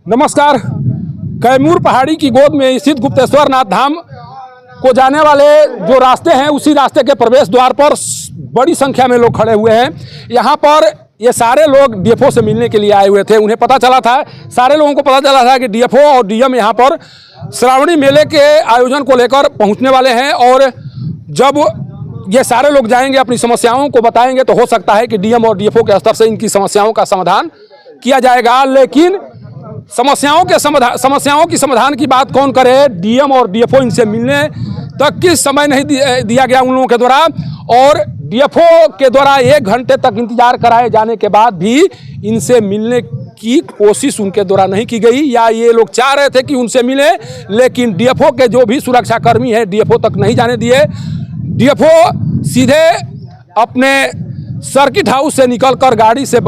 नमस्कार। कैमूर पहाड़ी की गोद में स्थित गुप्तेश्वर नाथ धाम को जाने वाले जो रास्ते हैं उसी रास्ते के प्रवेश द्वार पर बड़ी संख्या में लोग खड़े हुए हैं। यहाँ पर ये सारे लोग डीएफओ से मिलने के लिए आए हुए थे। उन्हें पता चला था, सारे लोगों को पता चला था कि डीएफओ और डीएम यहाँ पर श्रावणी मेले के आयोजन को लेकर पहुँचने वाले हैं और जब ये सारे लोग जाएंगे अपनी समस्याओं को बताएंगे तो हो सकता है कि डीएम और डीएफओ के स्तर से इनकी समस्याओं का समाधान किया जाएगा। लेकिन समस्याओं की समाधान की बात कौन करे? डीएम और डीएफओ इनसे मिलने तक की समय नहीं दिया गया उन लोगों के द्वारा और डीएफओ के द्वारा 1 घंटे तक इंतजार कराए जाने के बाद भी इनसे मिलने की कोशिश उनके द्वारा नहीं की गई, या ये लोग चाह रहे थे कि उनसे मिले लेकिन डीएफओ के जो भी सुरक्षाकर्मी हैं डीएफओ तक नहीं जाने दिए। डीएफओ सीधे अपने सर्किट हाउस से निकलकर गाड़ी से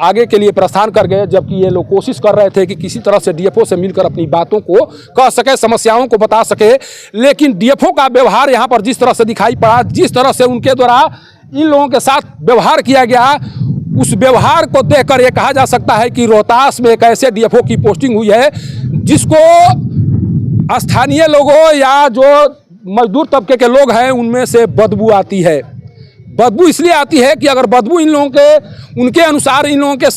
आगे के लिए प्रस्थान कर गए, जबकि ये लोग कोशिश कर रहे थे कि किसी तरह से डीएफओ से मिलकर अपनी बातों को कह सके, समस्याओं को बता सके। लेकिन डीएफओ का व्यवहार यहाँ पर जिस तरह से दिखाई पड़ा, जिस तरह से उनके द्वारा इन लोगों के साथ व्यवहार किया गया, उस व्यवहार को देखकर ये कहा जा सकता है कि रोहतास में एक ऐसे डीएफओ की पोस्टिंग हुई है जिसको स्थानीय लोगों या जो मजदूर तबके के लोग हैं उनमें से बदबू आती है। बदबू इसलिए आती है कि अगर बदबू इन लोगों के उनके अनुसार इनके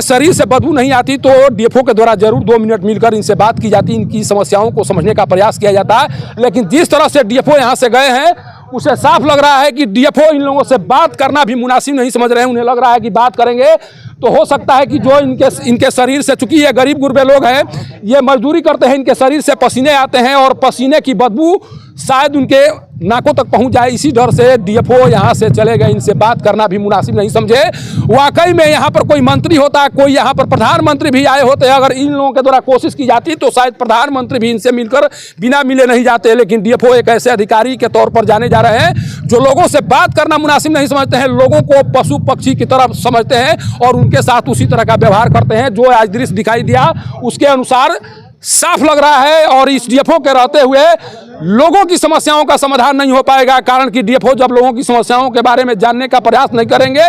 शरीर से बदबू नहीं आती तो डीएफओ के द्वारा जरूर 2 मिनट मिलकर इनसे बात की जाती, इनकी समस्याओं को समझने का प्रयास किया जाता है। लेकिन जिस तरह से डीएफओ यहाँ से गए हैं उसे साफ लग रहा है कि डीएफओ इन लोगों से बात करना भी मुनासिब नहीं समझ रहे हैं। उन्हें लग रहा है कि बात करेंगे तो हो सकता है कि जो इनके शरीर से, चूंकि ये गरीब गुरबे लोग हैं, ये मजदूरी करते हैं, इनके शरीर से पसीने आते हैं और पसीने की बदबू शायद उनके नाकों तक पहुंच जाए, इसी डर से डीएफओ यहां से चले गए। इनसे बात करना भी मुनासिब नहीं समझे। वाकई में यहां पर कोई मंत्री होता, कोई यहां पर प्रधानमंत्री भी आए होते, अगर इन लोगों के द्वारा कोशिश की जाती तो शायद प्रधानमंत्री भी इनसे मिलकर बिना मिले नहीं जाते। लेकिन डीएफओ एक ऐसे अधिकारी के तौर पर जाने जा रहे हैं जो लोगों से बात करना मुनासिब नहीं समझते हैं, लोगों को पशु पक्षी की तरह समझते हैं और उनके साथ उसी तरह का व्यवहार करते हैं। जो आज दृश्य दिखाई दिया उसके अनुसार साफ लग रहा है और इस डीएफओ के रहते हुए लोगों की समस्याओं का समाधान नहीं हो पाएगा। कारण कि डीएफओ जब लोगों की समस्याओं के बारे में जानने का प्रयास नहीं करेंगे,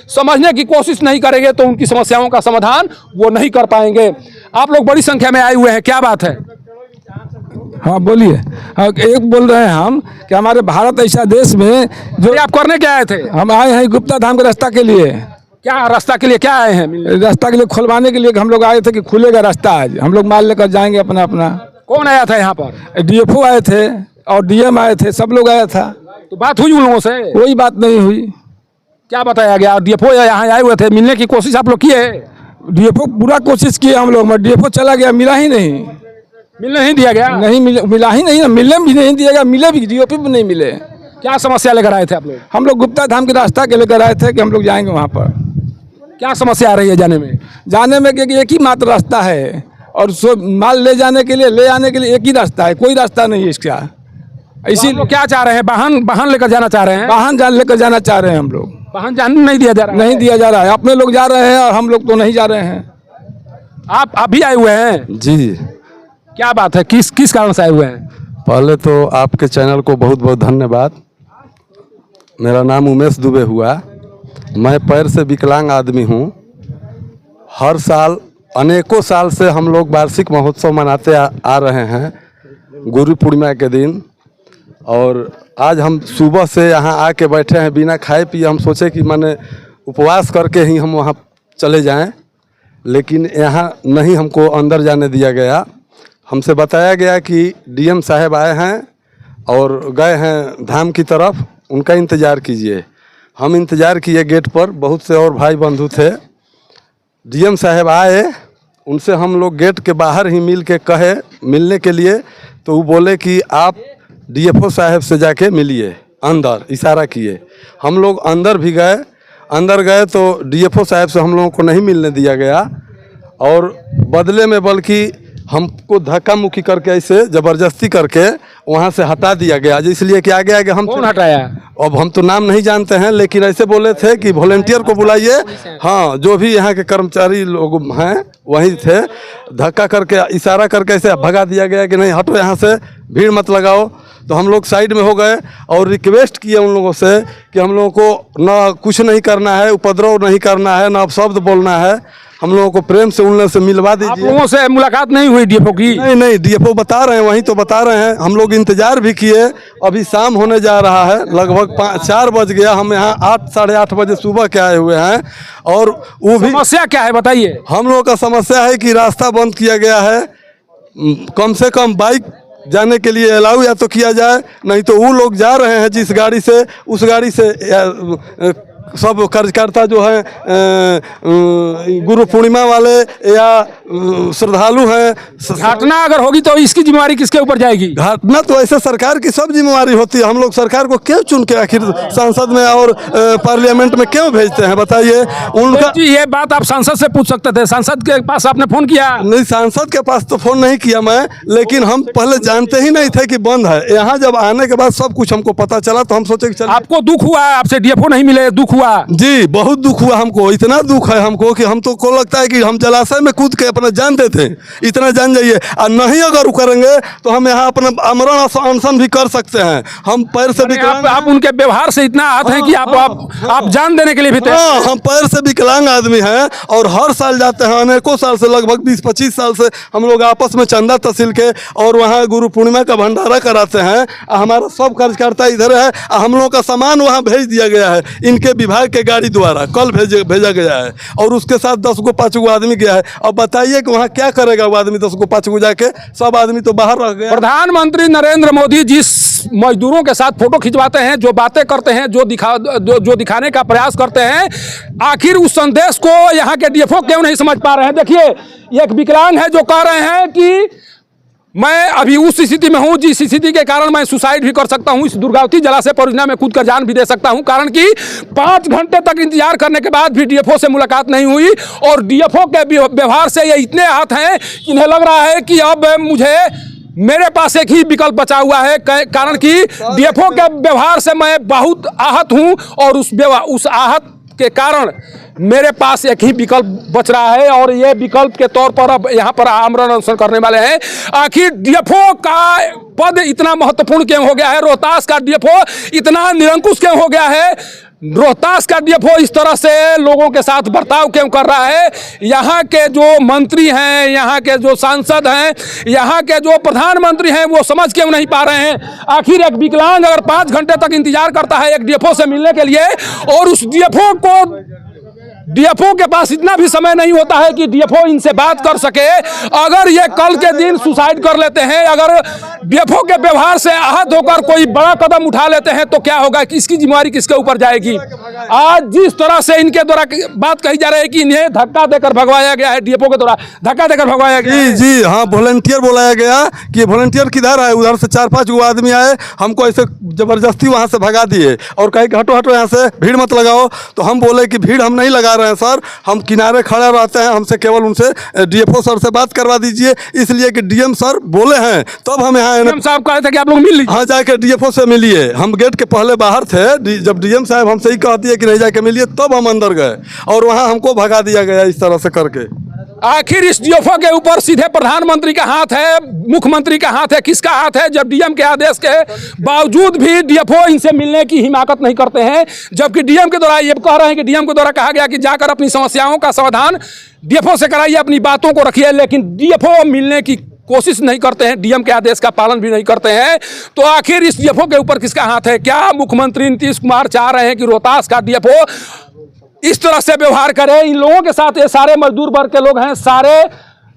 समझने की कोशिश नहीं करेंगे तो उनकी समस्याओं का समाधान वो नहीं कर पाएंगे। आप लोग बड़ी संख्या में आए हुए हैं, क्या बात है? हाँ बोलिए। हाँ, एक बोल रहे हैं हम कि हमारे भारत ऐसा देश में जो आप करने क्या आए थे? हम आए हैं गुप्ता धाम के रास्ता के लिए। क्या रास्ता के लिए क्या आए हैं? रास्ता के लिए खुलवाने के लिए हम लोग आए थे कि खुलेगा रास्ता, आज हम लोग माल लेकर जाएंगे अपना अपना। कौन आया था यहाँ पर? डीएफओ आए थे और डीएम आए थे, सब लोग आया था। तो बात हुई उन लोगों से? कोई बात नहीं हुई। क्या बताया गया? डीएफओ यहाँ आए हुए थे, मिलने की कोशिश आप लोग किए? डीएफओ पूरा कोशिश किए हम लोग, डीएफओ चला गया, मिला ही नहीं। मिलने नहीं दिया गया? नहीं मिला ही नहीं, मिलने भी नहीं दिया गया, मिले भी डीएफओ भी नहीं मिले। क्या समस्या लेकर आए थे आप लोग? हम लोग गुप्ता धाम के रास्ता के लेकर आए थे कि हम लोग जाएंगे वहाँ पर। क्या समस्या आ रही है जाने में? जाने में कि एक ही मात्र रास्ता है और माल ले जाने के लिए, ले आने के लिए एक ही रास्ता है, कोई रास्ता नहीं है इसका। इसी लोग क्या चाह रहे हैं? वाहन लेकर जाना चाह रहे हैं? वाहन लेकर जाना चाह रहे हैं हम लोग। वाहन जाने नहीं दिया जा रहा है? नहीं दिया जा रहा है, अपने लोग जा रहे हैं और हम लोग तो नहीं जा रहे हैं। आप भी आए हुए हैं? जी। क्या बात है, किस कारण से आए हुए हैं? पहले तो आपके चैनल को बहुत बहुत धन्यवाद। मेरा नाम उमेश दुबे हुआ। मैं पैर से विकलांग आदमी हूँ। हर साल अनेकों साल से हम लोग वार्षिक महोत्सव मनाते आ रहे हैं गुरु पूर्णिमा के दिन, और आज हम सुबह से यहाँ आके बैठे हैं बिना खाए पिए। हम सोचे कि माने उपवास करके ही हम वहाँ चले जाएं, लेकिन यहाँ नहीं हमको अंदर जाने दिया गया। हमसे बताया गया कि डीएम साहब आए हैं और गए हैं धाम की तरफ, उनका इंतज़ार कीजिए। हम इंतज़ार किए गेट पर, बहुत से और भाई बंधु थे। डीएम साहब आए, उनसे हम लोग गेट के बाहर ही मिल के कहे मिलने के लिए, तो वो बोले कि आप डीएफओ साहब से जाके मिलिए, अंदर इशारा किए। हम लोग अंदर भी गए, अंदर गए तो डीएफओ साहब से हम लोगों को नहीं मिलने दिया गया और बदले में बल्कि हमको धक्का मुक्की करके ऐसे ज़बरदस्ती करके वहाँ से हटा दिया गया। इसलिए कि आगे आगे हम कौन हटाया? अब हम तो नाम नहीं जानते हैं, लेकिन ऐसे बोले थे कि वॉलंटियर को बुलाइए। हाँ, जो भी यहाँ के कर्मचारी लोग हैं वही थे। धक्का करके इशारा करके ऐसे भगा दिया गया कि नहीं हटो यहाँ से, भीड़ मत लगाओ। तो हम लोग साइड में हो गए और रिक्वेस्ट किए उन लोगों से कि हम लोगों को ना कुछ नहीं करना है, उपद्रव नहीं करना है, ना अपशब्द बोलना है। हम लोगों को प्रेम से उनसे से मिलवा आप दीजिए। लोगों से मुलाकात नहीं हुई डीएफओ की? नहीं नहीं, डीएफओ बता रहे हैं, वहीं तो बता रहे हैं। हम लोग इंतजार भी किए, अभी शाम होने जा रहा है, लगभग 4 बज गया। हम यहाँ 8 साढ़े 8 बजे सुबह के आए हुए हैं। और वो भी समस्या क्या है बताइए? हम लोगों का समस्या है कि रास्ता बंद किया गया है। कम से कम बाइक जाने के लिए अलाउ या तो किया जाए, नहीं तो वो लोग जा रहे हैं जिस गाड़ी से, उस गाड़ी से सब कार्यकर्ता जो है गुरु पूर्णिमा वाले या श्रद्धालु हैं। घटना अगर होगी तो इसकी जिम्मेवारी किसके ऊपर जाएगी? घटना तो ऐसे सरकार की सब जिम्मेवारी होती है। हम लोग सरकार को क्यों चुन के आखिर संसद में और पार्लियामेंट में क्यों भेजते हैं बताइए? उनका जी ये बात आप सांसद से पूछ सकते थे। सांसद के पास आपने फोन किया? नहीं, सांसद के पास तो फोन नहीं किया मैं, लेकिन हम पहले जानते ही नहीं थे कि बंद है। यहाँ जब आने के बाद सब कुछ हमको पता चला तो हम सोचे कि चल। आपको दुख हुआ? आपसे डीएफओ नहीं मिले, दुख हुआ? जी बहुत दुख हुआ हमको। इतना दुख है हमको कि हम तो को लगता है कि हम जलाशय में कूद के अपना जान देते। इतना जान जाइए, और नहीं अगर करेंगे तो हम यहाँ अपना आमरण अनशन भी कर सकते हैं। हम पैर से विकलांग आप उनके व्यवहार से इतना आहत हैं कि आप जान देने के लिए भी तैयार हैं। हम पैर से विकलांग आदमी हैं और हर साल जाते हैं। अनेकों साल से, लगभग 20-25 साल से हम लोग आपस में चंदा तहसील के और वहाँ गुरु पूर्णिमा का भंडारा कराते हैं। हमारा सब कार्यकर्ता इधर है। हम लोगों का सामान वहाँ भेज दिया गया है इनके विभाग के गाड़ी द्वारा, कल भेजा गया है। और उसके साथ 10 गो 5 गो आदमी गया है। अब बताइए कि वहाँ क्या करेगा वो आदमी? 10 गो 5 गो जाके सब आदमी तो बाहर रह गया। प्रधानमंत्री नरेंद्र मोदी जिस मजदूरों के साथ फोटो खिंचवाते हैं, जो बातें करते हैं, जो दिखाने का प्रयास करते हैं, आखिर उस संदेश को यहाँ के डीएफओ क्यों नहीं समझ पा रहे हैं? देखिए, एक विकलांग है जो कह रहे हैं कि मैं अभी उस स्थिति में हूं जिस स्थिति के कारण मैं सुसाइड भी कर सकता हूं, इस दुर्गावती जलाशय परियोजना में कूद कर जान भी दे सकता हूं, कारण कि 5 घंटे तक इंतजार करने के बाद भी डीएफओ से मुलाकात नहीं हुई। और डीएफओ के व्यवहार से ये इतने आहत हैं कि इन्हें लग रहा है कि अब मेरे पास एक ही विकल्प बचा हुआ है, कारण कि डीएफओ के व्यवहार से मैं बहुत आहत हूं और उस आहत के कारण मेरे पास एक ही विकल्प बच रहा है। और ये विकल्प के तौर पर अब यहाँ पर आमरण अनशन करने वाले हैं। आखिर डीएफओ का पद इतना महत्वपूर्ण क्यों हो गया है? रोहतास का डीएफओ इतना निरंकुश क्यों हो गया है? रोहतास का डीएफओ इस तरह से लोगों के साथ बर्ताव क्यों कर रहा है? यहाँ के जो मंत्री हैं, यहाँ के जो सांसद हैं, यहाँ के जो प्रधानमंत्री हैं, वो समझ क्यों नहीं पा रहे हैं? आखिर एक विकलांग अगर 5 घंटे तक इंतजार करता है एक डीएफओ से मिलने के लिए, और उस डीएफओ के पास इतना भी समय नहीं होता है कि डीएफओ इनसे बात कर सके। अगर ये कल के दिन सुसाइड कर लेते हैं, अगर डीएफओ के व्यवहार से आहत होकर कोई बड़ा कदम उठा लेते हैं तो क्या होगा? किसकी जिम्मेवारी किसके ऊपर जाएगी? आज जिस तरह से इनके द्वारा बात कही जा रही है कि इन्हें धक्का देकर भगवाया गया है, डीएफओ के द्वारा धक्का देकर भगवाया गया है। जी हाँ, वॉलंटियर बुलाया गया कि वॉलंटियर किधर आए? उधर से 4-5 गो आदमी आए, हमको ऐसे जबरदस्ती वहाँ से भगा दिए और कहे कि हटो हटो यहाँ से, भीड़ मत लगाओ। तो हम बोले कि भीड़ हम नहीं लगा रहे हैं सर, हम किनारे खड़े रहते हैं, हमसे केवल उनसे डीएफओ सर से बात करवा दीजिए, इसलिए कि डीएम सर बोले हैं तब हम यहाँ। डीएम साहब कहे थे कि आप लोग मिल लीजिए। हाँ, जाके डीएफओ से मिलिए। हम गेट के पहले बाहर थे, जब डीएम साहब हमसे ही कहती है कि नहीं जाके मिलिए, तब हम अंदर गए और वहाँ हमको भगा दिया गया इस तरह से करके। आखिर इस डीएफओ के ऊपर सीधे प्रधानमंत्री का हाथ है, मुख्यमंत्री का हाथ है, किसका हाथ है? जब डीएम के आदेश के बावजूद भी डीएफओ इनसे मिलने की हिमाकत नहीं करते हैं, जबकि डीएम के द्वारा ये कह रहे हैं कि डीएम के द्वारा कहा गया कि जाकर अपनी समस्याओं का समाधान डीएफओ से कराइए, अपनी बातों को रखिए, लेकिन डीएफओ मिलने की कोशिश नहीं करते हैं, डीएम के आदेश का पालन भी नहीं करते हैं। तो आखिर इस डीएफओ के ऊपर किसका हाथ है? क्या मुख्यमंत्री नीतीश कुमार चाह रहे हैं कि रोहतास का डीएफओ इस तरह से व्यवहार करें? इन लोगों के साथ ये सारे मजदूर वर्ग के लोग हैं, सारे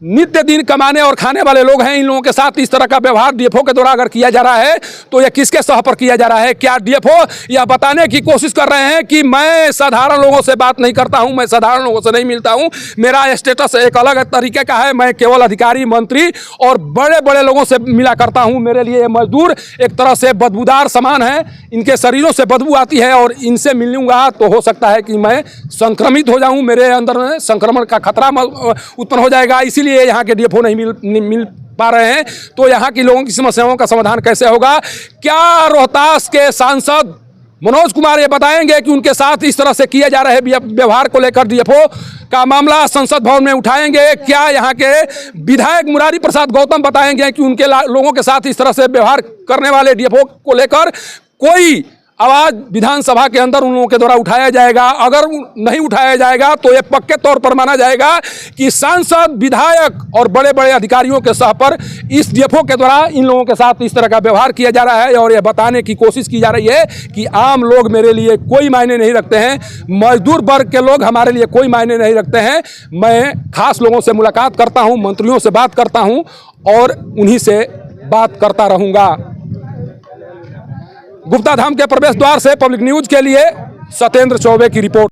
नित्य दिन कमाने और खाने वाले लोग हैं, इन लोगों के साथ इस तरह का व्यवहार डीएफओ के द्वारा अगर किया जा रहा है तो यह किसके सह पर किया जा रहा है? क्या डीएफओ यह बताने की कोशिश कर रहे हैं कि मैं साधारण लोगों से बात नहीं करता हूं, मैं साधारण लोगों से नहीं मिलता हूं, मेरा स्टेटस एक अलग तरीके का है, मैं केवल अधिकारी, मंत्री और बड़े बड़े लोगों से मिला करता हूं, मेरे लिए ये मजदूर एक तरह से बदबूदार सामान है, इनके शरीरों से बदबू आती है और इनसे मिलूंगा तो हो सकता है कि मैं संक्रमित हो जाऊँ, मेरे अंदर संक्रमण का खतरा उत्पन्न हो जाएगा, इसीलिए यहाँ के डीएफओ नहीं मिल पा रहे हैं। तो यहाँ के लोगों की समस्याओं का समाधान कैसे होगा? क्या रोहतास के सांसद मनोज कुमार ये बताएंगे कि उनके साथ इस तरह से किए जा रहे व्यवहार को लेकर डीएफओ का मामला संसद भवन में उठाएंगे? क्या यहाँ के विधायक मुरारी प्रसाद गौतम बताएंगे कि उनके लोगों के साथ इस तरह से व्यवहार करने वाले डीएफओ को लेकर कोई आवाज़ विधानसभा के अंदर उन लोगों के द्वारा उठाया जाएगा। अगर नहीं उठाया जाएगा तो ये पक्के तौर पर माना जाएगा कि सांसद, विधायक और बड़े बड़े अधिकारियों के सह पर इस डीएफओ के द्वारा इन लोगों के साथ इस तरह का व्यवहार किया जा रहा है और ये बताने की कोशिश की जा रही है कि आम लोग मेरे लिए कोई मायने नहीं रखते हैं, मजदूर वर्ग के लोग हमारे लिए कोई मायने नहीं रखते हैं। मैं खास लोगों से मुलाकात करता हूं, मंत्रियों से बात करता हूं और उन्हीं से बात करता रहूंगा। गुप्ता धाम के प्रवेश द्वार से पब्लिक न्यूज के लिए सत्येंद्र चौबे की रिपोर्ट।